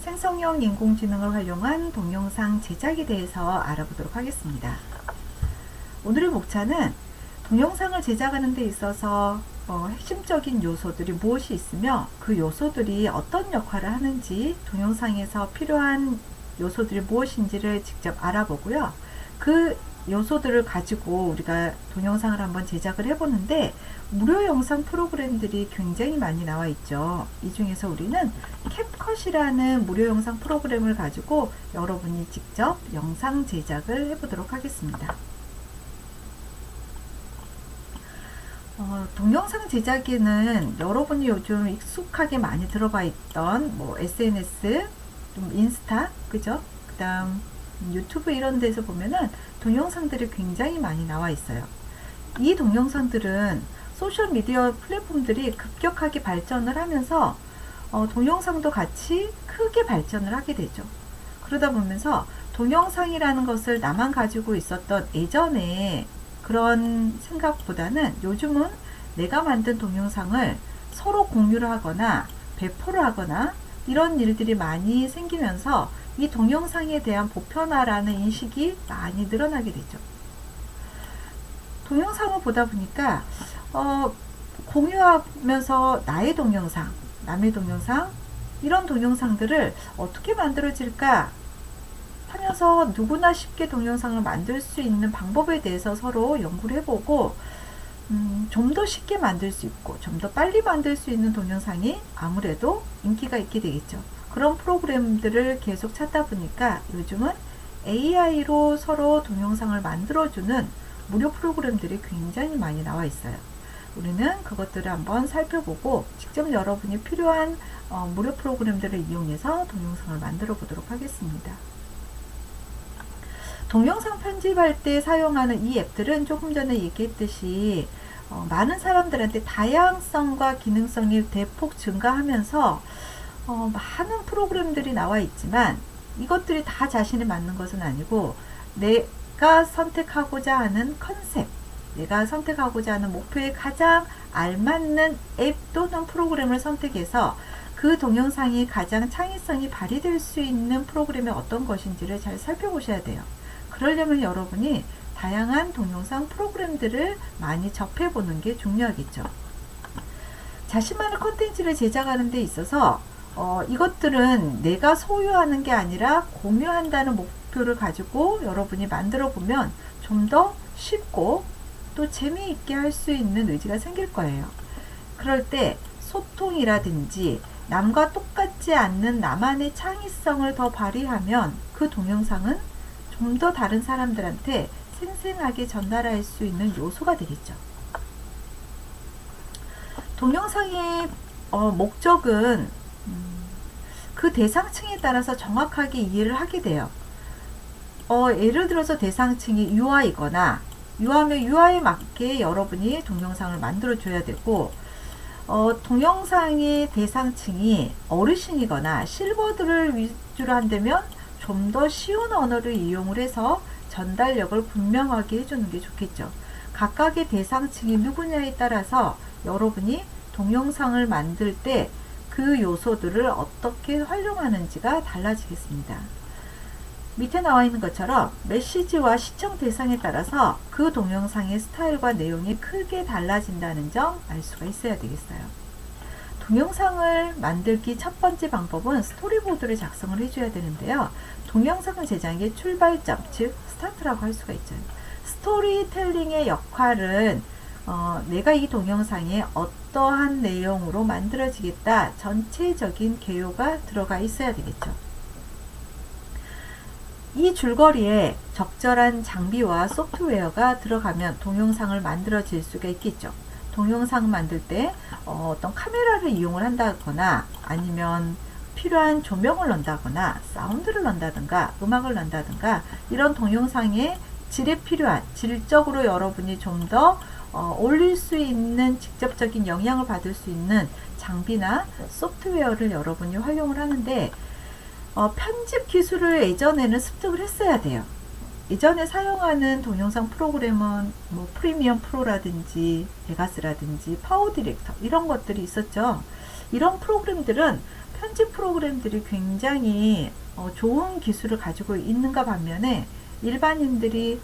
생성형 인공지능을 활용한 동영상 제작에 대해서 알아보도록 하겠습니다. 오늘의 목차는 동영상을 제작하는 데 있어서 핵심적인 요소들이 무엇이 있으며 그 요소들이 어떤 역할을 하는지, 동영상에서 필요한 요소들이 무엇인지를 직접 알아보고요. 그 요소들을 가지고 우리가 동영상을 한번 제작을 해보는데, 무료 영상 프로그램들이 굉장히 많이 나와 있죠. 이 중에서 우리는 캡컷이라는 무료 영상 프로그램을 가지고 여러분이 직접 영상 제작을 해보도록 하겠습니다. 동영상 제작에는 여러분이 요즘 익숙하게 많이 들어가 있던 SNS, 좀 인스타, 그죠? 그 다음 유튜브 이런 데서 보면은 동영상들이 굉장히 많이 나와 있어요. 이 동영상들은 소셜미디어 플랫폼들이 급격하게 발전을 하면서 동영상도 같이 크게 발전을 하게 되죠. 그러다 보면서 동영상이라는 것을 나만 가지고 있었던 예전에 그런 생각보다는 요즘은 내가 만든 동영상을 서로 공유를 하거나 배포를 하거나 이런 일들이 많이 생기면서 이 동영상에 대한 보편화라는 인식이 많이 늘어나게 되죠. 동영상을 보다 보니까 공유하면서 나의 동영상, 남의 동영상, 이런 동영상들을 어떻게 만들어질까 하면서 누구나 쉽게 동영상을 만들 수 있는 방법에 대해서 서로 연구를 해보고 좀 더 쉽게 만들 수 있고 좀 더 빨리 만들 수 있는 동영상이 아무래도 인기가 있게 되겠죠. 그런 프로그램들을 계속 찾다 보니까 요즘은 AI로 서로 동영상을 만들어주는 무료 프로그램들이 굉장히 많이 나와 있어요. 우리는 그것들을 한번 살펴보고 직접 여러분이 필요한 무료 프로그램들을 이용해서 동영상을 만들어 보도록 하겠습니다. 동영상 편집할 때 사용하는 이 앱들은 조금 전에 얘기했듯이 많은 사람들한테 다양성과 기능성이 대폭 증가하면서 많은 프로그램들이 나와 있지만 이것들이 다 자신에 맞는 것은 아니고 내가 선택하고자 하는 컨셉, 내가 선택하고자 하는 목표에 가장 알맞는 앱 또는 프로그램을 선택해서 그 동영상이 가장 창의성이 발휘될 수 있는 프로그램이 어떤 것인지를 잘 살펴보셔야 돼요. 그러려면 여러분이 다양한 동영상 프로그램들을 많이 접해보는 게 중요하겠죠. 자신만의 컨텐츠를 제작하는 데 있어서 이것들은 내가 소유하는 게 아니라 공유한다는 목표를 가지고 여러분이 만들어 보면 좀 더 쉽고 또 재미있게 할 수 있는 의지가 생길 거예요. 그럴 때 소통이라든지 남과 똑같지 않는 나만의 창의성을 더 발휘하면 그 동영상은 좀 더 다른 사람들한테 생생하게 전달할 수 있는 요소가 되겠죠. 동영상의 목적은 그 대상층에 따라서 정확하게 이해를 하게 돼요. 예를 들어서 대상층이 유아이거나 유아면 유아에 맞게 여러분이 동영상을 만들어 줘야 되고 동영상의 대상층이 어르신이거나 실버들을 위주로 한다면 좀 더 쉬운 언어를 이용을 해서 전달력을 분명하게 해주는 게 좋겠죠. 각각의 대상층이 누구냐에 따라서 여러분이 동영상을 만들 때 그 요소들을 어떻게 활용하는지가 달라지겠습니다. 밑에 나와 있는 것처럼 메시지와 시청 대상에 따라서 그 동영상의 스타일과 내용이 크게 달라진다는 점 알 수가 있어야 되겠어요. 동영상을 만들기 첫 번째 방법은 스토리보드를 작성을 해줘야 되는데요. 동영상 제작의 출발점, 즉 스타트라고 할 수가 있죠. 스토리텔링의 역할은 내가 이 동영상에 어떠한 내용으로 만들어지겠다, 전체적인 개요가 들어가 있어야 되겠죠. 이 줄거리에 적절한 장비와 소프트웨어가 들어가면 동영상을 만들어질 수가 있겠죠. 동영상 만들 때 어떤 카메라를 이용을 한다거나 아니면 필요한 조명을 넣는다거나 사운드를 넣는다든가 음악을 넣는다든가 이런 동영상의 질에 필요한 질적으로 여러분이 좀 더 올릴 수 있는 직접적인 영향을 받을 수 있는 장비나 소프트웨어를 여러분이 활용을 하는데 편집 기술을 예전에는 습득을 했어야 돼요. 예전에 사용하는 동영상 프로그램은 프리미엄 프로라든지 베가스라든지 파워 디렉터 이런 것들이 있었죠. 이런 프로그램들은 편집 프로그램들이 굉장히 좋은 기술을 가지고 있는가 반면에 일반인들이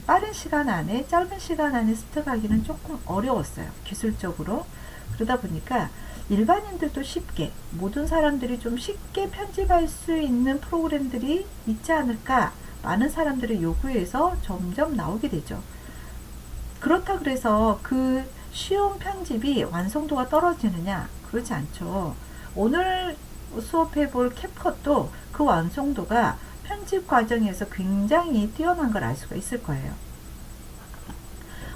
빠른 시간 안에 짧은 시간 안에 습득하기는 조금 어려웠어요. 기술적으로. 그러다 보니까 일반인들도 쉽게 모든 사람들이 좀 쉽게 편집할 수 있는 프로그램들이 있지 않을까 많은 사람들의 요구에서 점점 나오게 되죠. 그렇다 그래서 그 쉬운 편집이 완성도가 떨어지느냐? 그렇지 않죠. 오늘 수업해 볼 캡컷도 그 완성도가 편집 과정에서 굉장히 뛰어난 걸 알 수가 있을 거예요.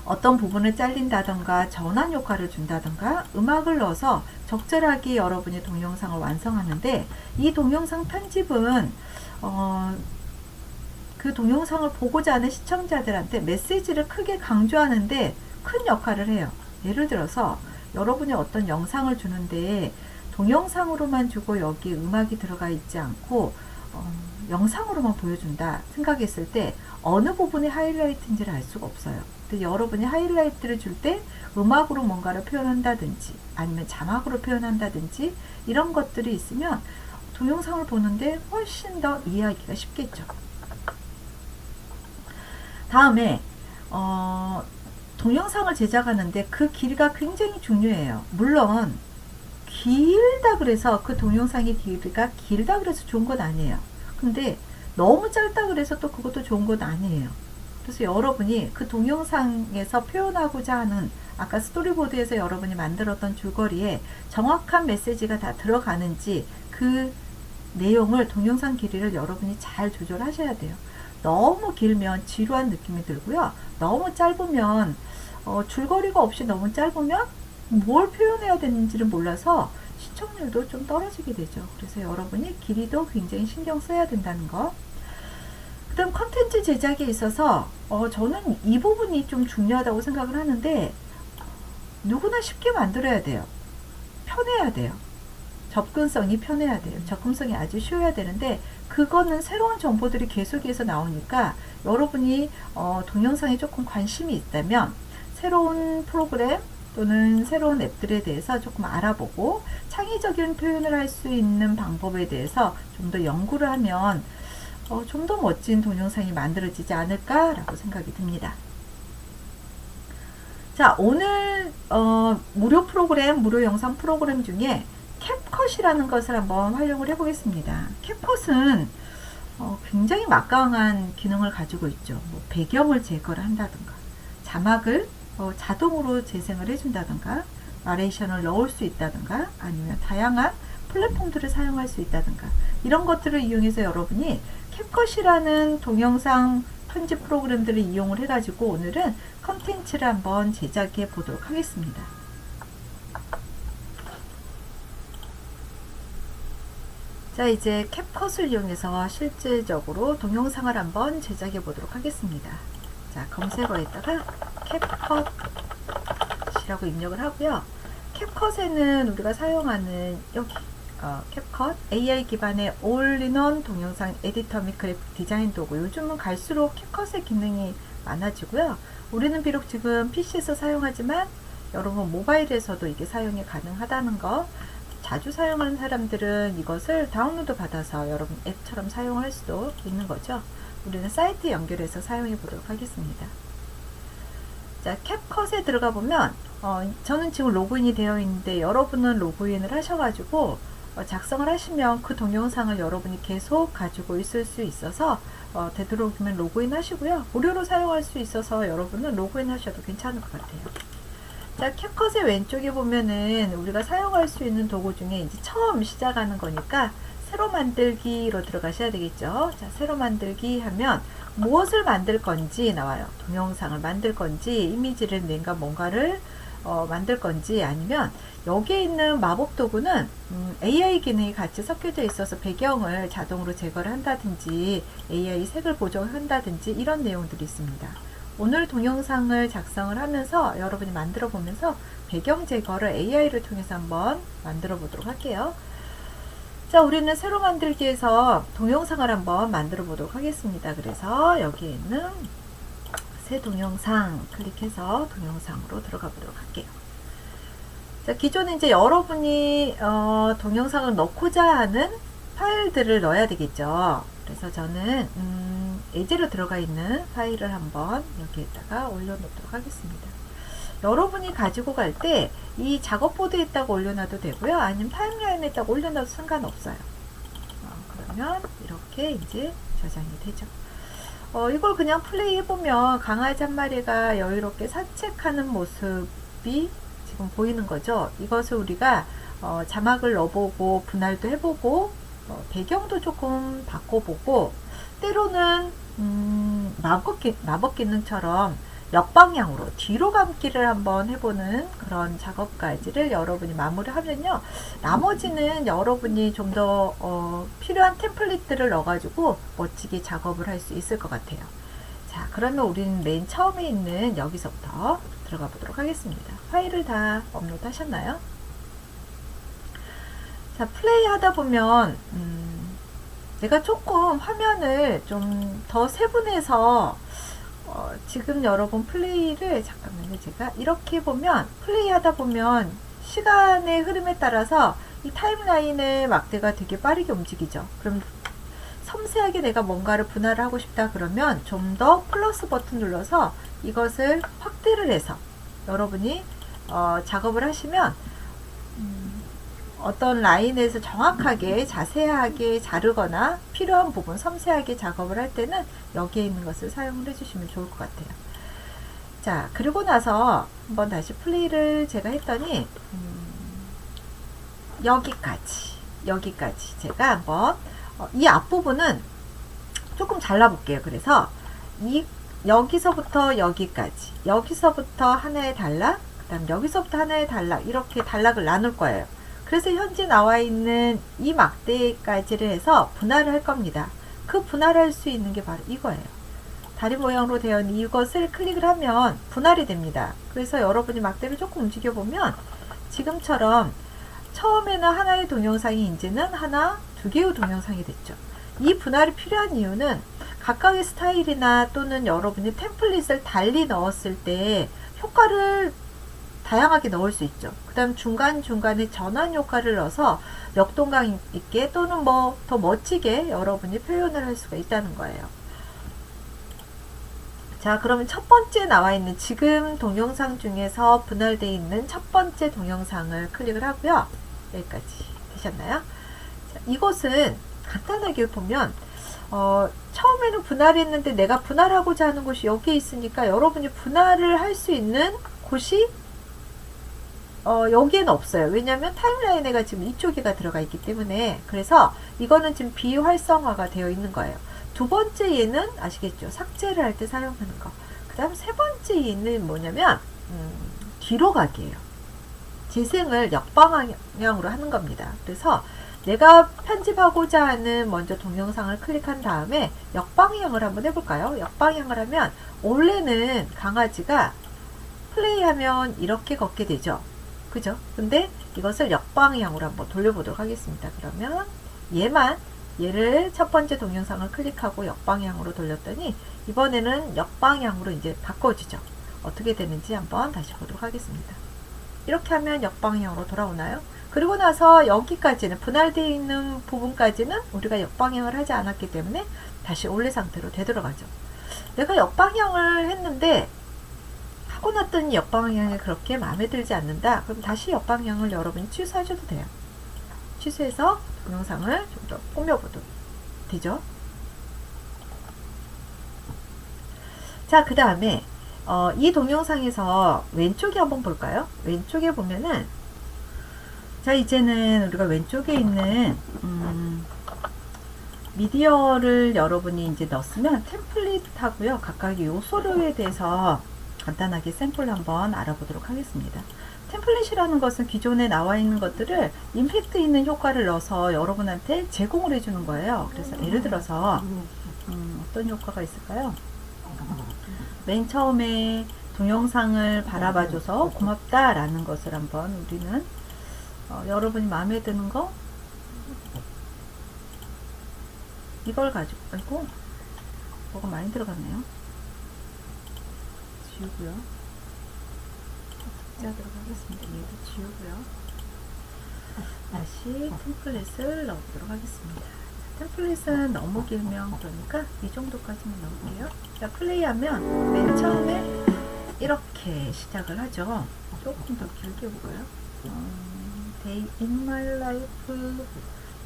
어떤 부분을 잘린다던가 전환 효과를 준다던가 음악을 넣어서 적절하게 여러분이 동영상을 완성하는데 이 동영상 편집은 그 동영상을 보고자 하는 시청자들한테 메시지를 크게 강조하는데 큰 역할을 해요. 예를 들어서 여러분이 어떤 영상을 주는데 동영상으로만 주고 여기 음악이 들어가 있지 않고 영상으로만 보여준다 생각했을 때 어느 부분이 하이라이트인지를 알 수가 없어요. 근데 여러분이 하이라이트를 줄 때 음악으로 뭔가를 표현한다든지 아니면 자막으로 표현한다든지 이런 것들이 있으면 동영상을 보는데 훨씬 더 이해하기가 쉽겠죠. 다음에 동영상을 제작하는데 그 길이가 굉장히 중요해요. 물론 길다 그래서 그 동영상의 길이가 길다 그래서 좋은 건 아니에요. 근데 너무 짧다 그래서 또 그것도 좋은 건 아니에요. 그래서 여러분이 그 동영상에서 표현하고자 하는 아까 스토리보드에서 여러분이 만들었던 줄거리에 정확한 메시지가 다 들어가는지 그 내용을 동영상 길이를 여러분이 잘 조절하셔야 돼요. 너무 길면 지루한 느낌이 들고요. 너무 짧으면 줄거리가 없이 너무 짧으면 뭘 표현해야 되는지를 몰라서 시청률도 좀 떨어지게 되죠. 그래서 여러분이 길이도 굉장히 신경 써야 된다는 거. 그 다음 컨텐츠 제작에 있어서 저는 이 부분이 좀 중요하다고 생각을 하는데 누구나 쉽게 만들어야 돼요. 편해야 돼요. 접근성이 편해야 돼요. 접근성이 아주 쉬워야 되는데 그거는 새로운 정보들이 계속해서 나오니까 여러분이 동영상에 조금 관심이 있다면 새로운 프로그램 또는 새로운 앱들에 대해서 조금 알아보고 창의적인 표현을 할 수 있는 방법에 대해서 좀 더 연구를 하면 좀 더 멋진 동영상이 만들어지지 않을까라고 생각이 듭니다. 자, 오늘 무료 프로그램, 무료 영상 프로그램 중에 캡컷이라는 것을 한번 활용을 해보겠습니다. 캡컷은 굉장히 막강한 기능을 가지고 있죠. 뭐 배경을 제거를 한다든가 자막을 자동으로 재생을 해준다든가 나레이션을 넣을 수 있다든가 아니면 다양한 플랫폼들을 사용할 수 있다든가 이런 것들을 이용해서 여러분이 캡컷이라는 동영상 편집 프로그램들을 이용을 해가지고 오늘은 컨텐츠를 한번 제작해 보도록 하겠습니다. 자, 이제 캡컷을 이용해서 실질적으로 동영상을 한번 제작해 보도록 하겠습니다. 자, 검색어에다가 캡컷이라고 입력을 하고요. 캡컷에는 우리가 사용하는 여기 캡컷 AI 기반의 올인원 동영상 에디터 및 그래픽 디자인 도구. 요즘은 갈수록 캡컷의 기능이 많아지고요. 우리는 비록 지금 PC에서 사용하지만 여러분 모바일에서도 이게 사용이 가능하다는 거. 자주 사용하는 사람들은 이것을 다운로드 받아서 여러분 앱처럼 사용할 수도 있는 거죠. 우리는 사이트 연결해서 사용해 보도록 하겠습니다. 자, 캡컷에 들어가 보면 저는 지금 로그인이 되어 있는데 여러분은 로그인을 하셔가지고 작성을 하시면 그 동영상을 여러분이 계속 가지고 있을 수 있어서 되도록이면 로그인 하시고요. 무료로 사용할 수 있어서 여러분은 로그인 하셔도 괜찮을 것 같아요. 자, 캡컷의 왼쪽에 보면은 우리가 사용할 수 있는 도구 중에 이제 처음 시작하는 거니까 새로 만들기로 들어가셔야 되겠죠. 자, 새로 만들기 하면 무엇을 만들 건지 나와요. 동영상을 만들 건지 이미지를 낸가 뭔가를 만들 건지 아니면 여기에 있는 마법 도구는 AI 기능이 같이 섞여져 있어서 배경을 자동으로 제거를 한다든지 AI 색을 보정한다든지 이런 내용들이 있습니다. 오늘 동영상을 작성을 하면서 여러분이 만들어 보면서 배경 제거를 AI를 통해서 한번 만들어 보도록 할게요. 자, 우리는 새로 만들기에서 동영상을 한번 만들어 보도록 하겠습니다. 그래서 여기에 있는 새 동영상 클릭해서 동영상으로 들어가 보도록 할게요. 자, 기존에 이제 여러분이 동영상을 넣고자 하는 파일들을 넣어야 되겠죠. 그래서 저는 예제로 들어가 있는 파일을 한번 여기에다가 올려놓도록 하겠습니다. 여러분이 가지고 갈 때 이 작업보드에다가 올려놔도 되고요. 아니면 타임라인에다가 올려놔도 상관없어요. 그러면 이렇게 이제 저장이 되죠. 이걸 그냥 플레이 해보면 강아지 한 마리가 여유롭게 산책하는 모습이 지금 보이는 거죠. 이것을 우리가 자막을 넣어보고 분할도 해보고 배경도 조금 바꿔보고 때로는 마법 기능처럼 역방향으로 뒤로 감기를 한번 해보는 그런 작업까지를 여러분이 마무리하면요, 나머지는 여러분이 좀 더 필요한 템플릿들을 넣어가지고 멋지게 작업을 할 수 있을 것 같아요. 자, 그러면 우리는 맨 처음에 있는 여기서부터 들어가 보도록 하겠습니다. 파일을 다 업로드 하셨나요? 자, 플레이 하다 보면 내가 조금 화면을 좀 더 세분해서 지금 여러분 플레이를 잠깐만요. 제가 이렇게 보면 플레이 하다 보면 시간의 흐름에 따라서 이 타임라인의 막대가 되게 빠르게 움직이죠. 그럼 섬세하게 내가 뭔가를 분할을 하고 싶다 그러면 좀 더 플러스 버튼 눌러서 이것을 확대를 해서 여러분이 작업을 하시면 어떤 라인에서 정확하게 자세하게 자르거나 필요한 부분 섬세하게 작업을 할 때는 여기에 있는 것을 사용을 해주시면 좋을 것 같아요. 자, 그리고 나서 한번 다시 플레이를 제가 했더니 여기까지 제가 한번 이 앞부분은 조금 잘라볼게요. 그래서 여기서부터 여기서부터 하나의 단락, 그 다음 여기서부터 하나의 단락, 이렇게 단락을 나눌 거예요. 그래서 현재 나와 있는 이 막대까지를 해서 분할을 할 겁니다. 그 분할할 수 있는 게 바로 이거예요. 다리 모양으로 되어 있는 이것을 클릭을 하면 분할이 됩니다. 그래서 여러분이 막대를 조금 움직여 보면 지금처럼 처음에는 하나의 동영상이 이제는 두 개의 동영상이 됐죠. 이 분할이 필요한 이유는 각각의 스타일이나 또는 여러분이 템플릿을 달리 넣었을 때 효과를 다양하게 넣을 수 있죠. 그 다음 중간중간에 전환 효과를 넣어서 역동감 있게 또는 뭐 더 멋지게 여러분이 표현을 할 수가 있다는 거예요. 자, 그러면 첫 번째 나와 있는 지금 동영상 중에서 분할되어 있는 첫 번째 동영상을 클릭을 하고요. 여기까지 되셨나요? 자, 이것은 간단하게 보면 처음에는 분할했는데 내가 분할하고자 하는 곳이 여기에 있으니까 여러분이 분할을 할 수 있는 곳이 여기에는 없어요. 왜냐하면 타임라인에가 지금 이쪽에가 들어가 있기 때문에. 그래서 이거는 지금 비활성화가 되어 있는 거예요. 두 번째 얘는 아시겠죠? 삭제를 할 때 사용하는 거. 그 다음 세 번째 얘는 뭐냐면 뒤로 가기예요. 재생을 역방향으로 하는 겁니다. 그래서 내가 편집하고자 하는 먼저 동영상을 클릭한 다음에 역방향을 한번 해볼까요? 역방향을 하면 원래는 강아지가 플레이하면 이렇게 걷게 되죠. 그죠? 근데 이것을 역방향으로 한번 돌려보도록 하겠습니다. 그러면 얘를 첫 번째 동영상을 클릭하고 역방향으로 돌렸더니 이번에는 역방향으로 이제 바꿔주죠. 어떻게 되는지 한번 다시 보도록 하겠습니다. 이렇게 하면 역방향으로 돌아오나요? 그리고 나서 여기까지는 분할되어 있는 부분까지는 우리가 역방향을 하지 않았기 때문에 다시 원래 상태로 되돌아가죠. 내가 역방향을 했는데 하고 났더니 역방향이 그렇게 마음에 들지 않는다. 그럼 다시 역방향을 여러분이 취소하셔도 돼요. 취소해서 동영상을 좀 더 꾸며보도 되죠. 자, 그 다음에 이 동영상에서 왼쪽에 한번 볼까요? 왼쪽에 보면은 자, 이제는 우리가 왼쪽에 있는 미디어를 여러분이 이제 넣었으면 템플릿하고요, 각각의 요소에 대해서 간단하게 샘플 한번 알아보도록 하겠습니다. 템플릿이라는 것은 기존에 나와 있는 것들을 임팩트 있는 효과를 넣어서 여러분한테 제공을 해주는 거예요. 그래서 예를 들어서 어떤 효과가 있을까요? 맨 처음에 동영상을 바라봐줘서 고맙다라는 것을 한번 우리는 여러분이 마음에 드는 거 이걸 가지고 아이고 뭐가 많이 들어갔네요. 지우고요. 삭제하도록 하겠습니다. 얘도 지우고요. 다시 템플릿을 넣어보도록 하겠습니다. 템플릿은 너무 길면 그러니까 이 정도까지만 넣을게요. 자, 플레이하면 맨 처음에 이렇게 시작을 하죠. 조금 더 길게 볼까요? Day in my life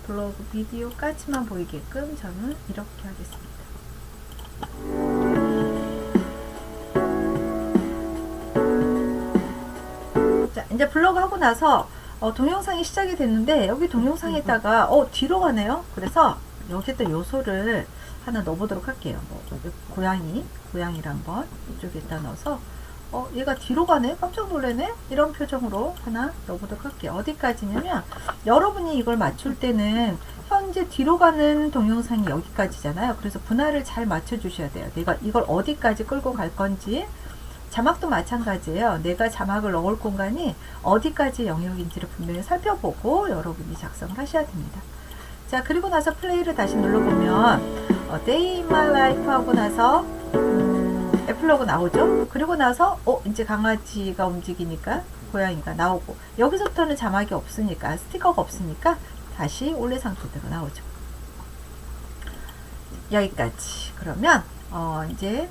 블로그 비디오까지만 보이게끔 저는 이렇게 하겠습니다. 자, 이제 블로그 하고 나서 동영상이 시작이 됐는데 여기 동영상에다가 뒤로 가네요. 그래서 여기다 요소를 하나 넣어보도록 할게요. 고양이를 한번 이쪽에다 넣어서 얘가 뒤로 가네? 깜짝 놀라네? 이런 표정으로 하나 넣어보도록 할게요. 어디까지냐면 여러분이 이걸 맞출 때는 현재 뒤로 가는 동영상이 여기까지잖아요. 그래서 분할을 잘 맞춰 주셔야 돼요. 내가 이걸 어디까지 끌고 갈 건지. 자막도 마찬가지예요. 내가 자막을 넣을 공간이 어디까지 영역인지를 분명히 살펴보고 여러분이 작성을 하셔야 됩니다. 자, 그리고 나서 플레이를 다시 눌러보면 Day in my life 하고 나서 에필로그 나오죠. 그리고 나서 이제 강아지가 움직이니까 고양이가 나오고, 여기서부터는 자막이 없으니까, 스티커가 없으니까 다시 올레 상태대로 나오죠. 여기까지. 그러면 이제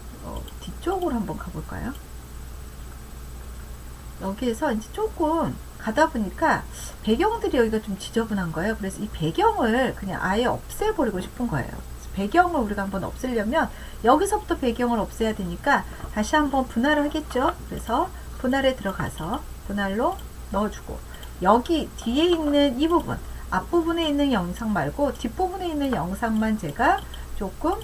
뒤쪽으로 한번 가볼까요? 여기에서 이제 조금 가다 보니까 배경들이 여기가 좀 지저분한 거예요. 그래서 이 배경을 그냥 아예 없애버리고 싶은 거예요. 배경을 우리가 한번 없애려면 여기서부터 배경을 없애야 되니까 다시 한번 분할을 하겠죠. 그래서 분할에 들어가서 분할로 넣어주고, 여기 뒤에 있는 이 부분, 앞부분에 있는 영상 말고 뒷부분에 있는 영상만 제가 조금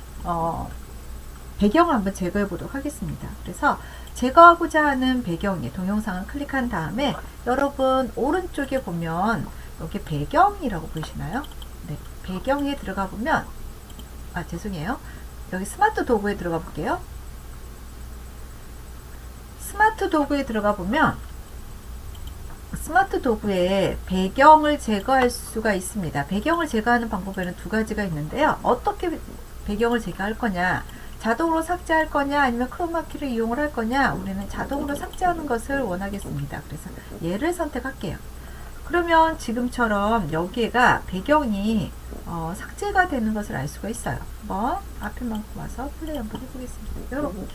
배경을 한번 제거해 보도록 하겠습니다. 그래서 제거하고자 하는 배경에 동영상을 클릭한 다음에 여러분 오른쪽에 보면 여기 배경이라고 보이시나요? 네, 배경에 들어가 보면 죄송해요. 여기 스마트 도구에 들어가 볼게요. 스마트 도구에 들어가 보면 스마트 도구에 배경을 제거할 수가 있습니다. 배경을 제거하는 방법에는 두 가지가 있는데요. 어떻게 배경을 제거할 거냐, 자동으로 삭제할 거냐, 아니면 크로마키를 이용을 할 거냐. 우리는 자동으로 삭제하는 것을 원하겠습니다. 그래서 얘를 선택할게요. 그러면 지금처럼 여기가 배경이 삭제가 되는 것을 알 수가 있어요. 한번 앞에만큼 와서 플레이 한번 해보겠습니다. 여러분,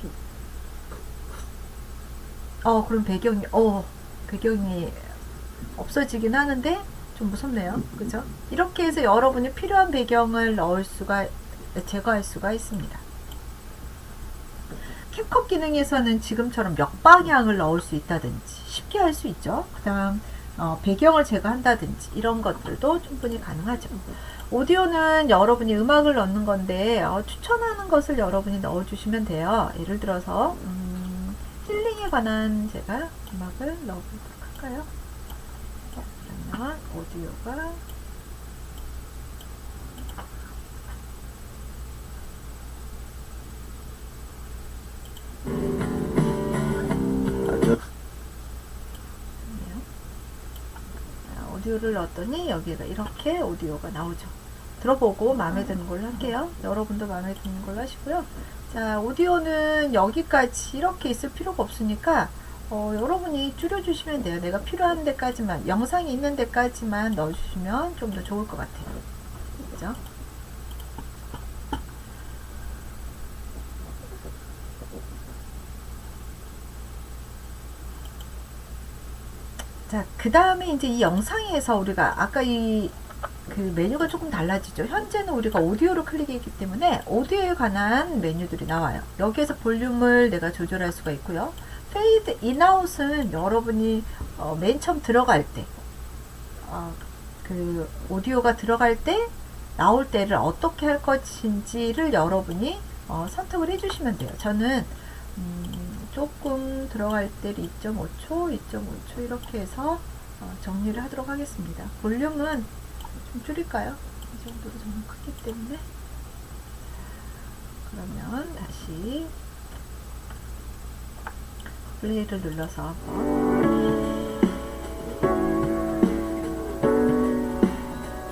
그럼 배경이 없어지긴 하는데 좀 무섭네요. 그죠? 이렇게 해서 여러분이 필요한 배경을 제거할 수가 있습니다. 캡컷 기능에서는 지금처럼 몇 방향을 넣을 수 있다든지 쉽게 할 수 있죠. 그 다음 배경을 제거한다든지 이런 것들도 충분히 가능하죠. 오디오는 여러분이 음악을 넣는 건데 추천하는 것을 여러분이 넣어주시면 돼요. 예를 들어서 힐링에 관한 제가 음악을 넣어보도록 할까요? 그러면 오디오가 오디오를 넣었더니 여기가 이렇게 오디오가 나오죠. 들어보고 마음에 드는 걸로 할게요. 여러분도 마음에 드는 걸로 하시고요. 자, 오디오는 여기까지 이렇게 있을 필요가 없으니까 여러분이 줄여주시면 돼요. 내가 필요한 데까지만, 영상이 있는 데까지만 넣어주시면 좀 더 좋을 것 같아요. 그죠? 자, 그 다음에 이제 이 영상에서 우리가 아까 그 메뉴가 조금 달라지죠. 현재는 우리가 오디오로 클릭했기 때문에 오디오에 관한 메뉴들이 나와요. 여기에서 볼륨을 내가 조절할 수가 있고요. 페이드 인아웃은 여러분이 맨 처음 들어갈 때, 그 오디오가 들어갈 때 나올 때를 어떻게 할 것인지를 여러분이 선택을 해주시면 돼요. 저는 조금 들어갈 때를 2.5초 이렇게 해서 정리를 하도록 하겠습니다. 볼륨은 좀 줄일까요? 이 정도로 정말 크기 때문에. 그러면 다시 플레이를 눌러서 한번.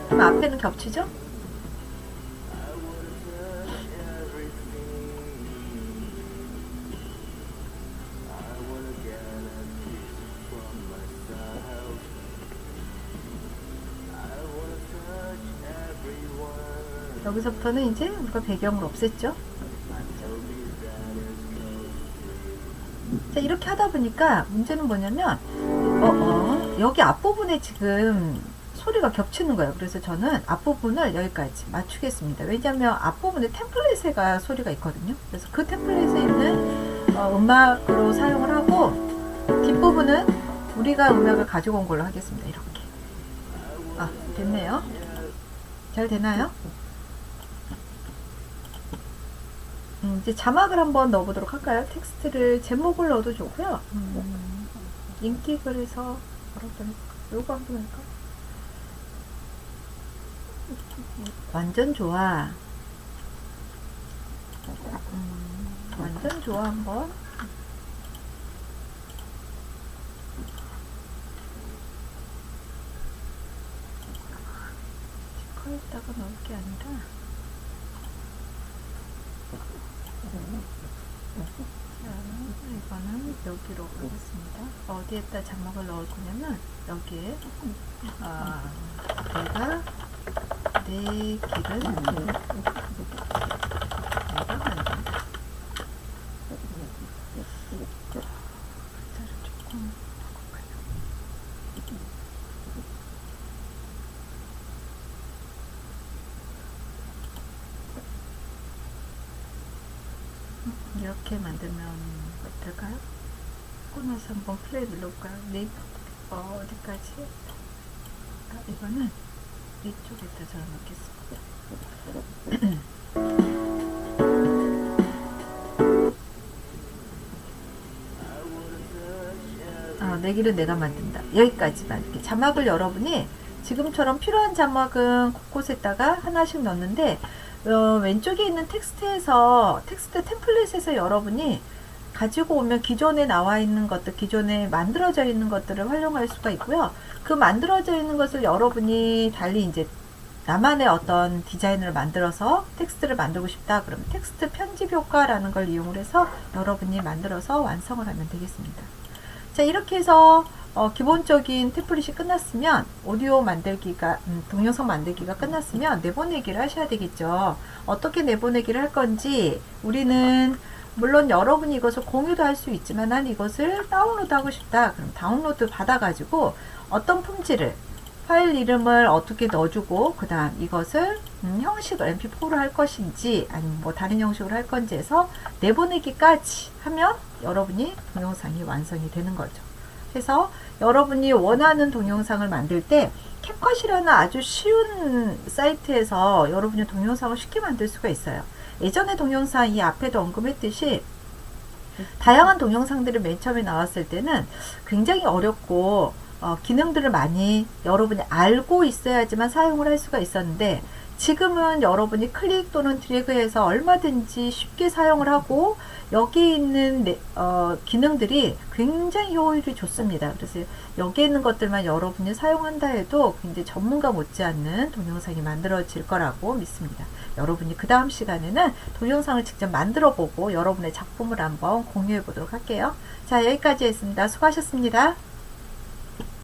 그럼 앞에는 겹치죠? 여기서부터는 이제 우리가 배경을 없앴죠. 자, 이렇게 하다 보니까 문제는 뭐냐면 여기 앞부분에 지금 소리가 겹치는 거예요. 그래서 저는 앞부분을 여기까지 맞추겠습니다. 왜냐하면 앞부분에 템플릿에가 소리가 있거든요. 그래서 그 템플릿에 있는 음악으로 사용을 하고, 뒷부분은 우리가 음악을 가지고 온 걸로 하겠습니다. 이렇게. 됐네요. 잘 되나요? 이제 자막을 한번 넣어보도록 할까요? 텍스트를 제목을 넣어도 좋고요. 인기글 해서 뭐라고 할까? 요거 한번 할까? 완전 좋아. 완전 좋아 한번. 스티커에다가 넣을 게 아니라 이거는 여기로 가겠습니다. 어디에다 자막을 넣을 거냐면 여기에 내가 내 길을 내가 만든다. 글자를 조금 바꿔볼까요? 이렇게 만들면 어떨까요? 하고 나서 한번 플레이 눌러볼까요? 네, 어디까지? 이거는 이쪽에다 적어놓겠습니다. 내 길은 내가 만든다. 여기까지만. 이렇게 자막을 여러분이 지금처럼 필요한 자막은 곳곳에다가 하나씩 넣는데, 왼쪽에 있는 텍스트에서, 텍스트 템플릿에서 여러분이 가지고 오면 기존에 나와 있는 것들, 기존에 만들어져 있는 것들을 활용할 수가 있고요. 그 만들어져 있는 것을 여러분이 달리 이제 나만의 어떤 디자인을 만들어서 텍스트를 만들고 싶다. 그러면 텍스트 편집 효과라는 걸 이용을 해서 여러분이 만들어서 완성을 하면 되겠습니다. 자, 이렇게 해서 기본적인 템플릿이 끝났으면, 오디오 만들기가, 동영상 만들기가 끝났으면 내보내기를 하셔야 되겠죠. 어떻게 내보내기를 할 건지, 우리는 물론 여러분이 이것을 공유도 할 수 있지만 난 이것을 다운로드 하고 싶다. 그럼 다운로드 받아가지고 어떤 품질을, 파일 이름을 어떻게 넣어주고, 그 다음 이것을 형식을 mp4로 할 것인지 아니면 뭐 다른 형식으로 할 건지 해서 내보내기까지 하면 여러분이 동영상이 완성이 되는 거죠. 그래서 여러분이 원하는 동영상을 만들 때 캡컷이라는 아주 쉬운 사이트에서 여러분이 동영상을 쉽게 만들 수가 있어요. 예전에 동영상, 이 앞에도 언급했듯이 다양한 동영상들이 맨 처음에 나왔을 때는 굉장히 어렵고 기능들을 많이 여러분이 알고 있어야지만 사용을 할 수가 있었는데, 지금은 여러분이 클릭 또는 드래그해서 얼마든지 쉽게 사용을 하고, 여기 있는 기능들이 굉장히 효율이 좋습니다. 그래서 여기 있는 것들만 여러분이 사용한다 해도 굉장히 전문가 못지않는 동영상이 만들어질 거라고 믿습니다. 여러분이 그 다음 시간에는 동영상을 직접 만들어 보고 여러분의 작품을 한번 공유해 보도록 할게요. 자, 여기까지 했습니다. 수고하셨습니다.